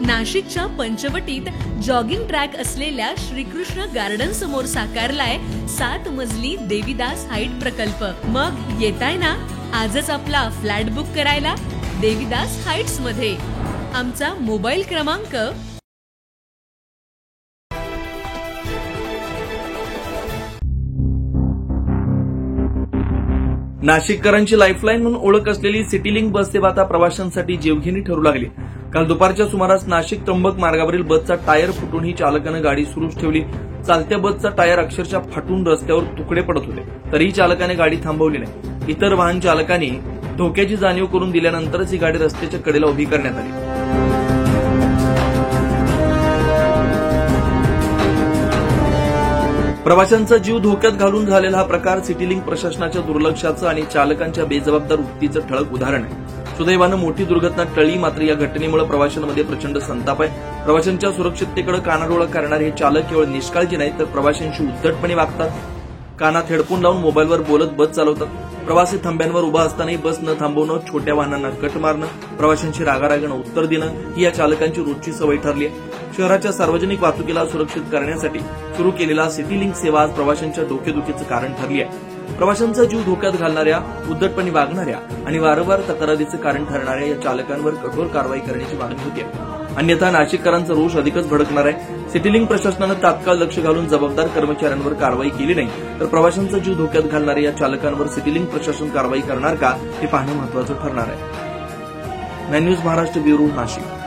नाशिकच्या पंचवटीत jogging track असलेल्या Shrikrishna garden समोर साकारलाय 7 मजली देवीदास हाईट प्रकल्प। मग येताय ना आजच आपला फ्लॅट बुक करायला देवीदास हाईट्स मध्ये। आमचा मोबाईल क्रमांक नाशिककरांची लाईफलाईन म्हणून ओळख असलेली सिटीलिंक बस सेवा आता प्रवाशांसाठी जीवघेणी ठरू लागली। काल दुपारच्या सुमारास नाशिक त्र्यंबक मार्गावरील बसचा टायर फुटून ही चालकानं गाडी सुरूच ठेवली। चालत्या बसचा टायर अक्षरशः फाटून रस्त्यावर तुकडे पडत होते, तरीही चालकाने गाडी थांबवली नाही। इतर वाहन चालकांनी धोक्याची जाणीव करून दिल्यानंतरच ही गाडी रस्त्याच्या कडेला उभी करण्यात आली। प्रवाशांचा जीव धोक्यात घालून झालेला हा प्रकार सिटीलिंक प्रशासनाच्या दुर्लक्षाचं आणि चालकांच्या बेजबाबदार वृत्तीचं ठळक उदाहरण आहे। सुदैवानं मोठी दुर्घटना टळली, मात्र या घटनेमुळे प्रवाशांमध्ये प्रचंड संताप आहे। प्रवाशांच्या सुरक्षिततेकडे कानाडोळा करणारे हे चालक केवळ निष्काळजी नाही तर प्रवाशांशी उद्धटपणे वागतात। कानात हेडफोन लावून मोबाईलवर बोलत बस चालवतात। प्रवासी थांब्यांवर उभा असतानाही बस न थांबवणं, छोट्या वाहनांना कट मारणं, प्रवाशांची रागारागानं उत्तर देणं ही या चालकांची रोजची सवय ठरली आहे। शहराच्या सार्वजनिक वाहतुकीला सुरक्षित करण्यासाठी सुरू केलेला सिटीलिंक सेवा आज प्रवाशांच्या डोकेदुखीचं कारण ठरली आहे। प्रवाशांचा जीव धोक्यात घालणाऱ्या, उद्धटपणे वागणाऱ्या आणि वारंवार तक्रारीचं कारण ठरणाऱ्या या चालकांवर कठोर कारवाई करण्याची मागणी होती आहे। अन्यथा नाशिककरांचा रोष अधिकच भडकणार आहे। सिटीलिंक प्रशासनानं तात्काळ लक्ष घालून जबाबदार कर्मचाऱ्यांवर कारवाई केली नाही तर प्रवाशांचा जीव धोक्यात घालणाऱ्या या चालकांवर सिटीलिंक प्रशासन कारवाई करणार का हे पाहणं महत्त्वाचं ठरणार आहे। 9 न्यूज महाराष्ट्र ब्युरो, नाशिक।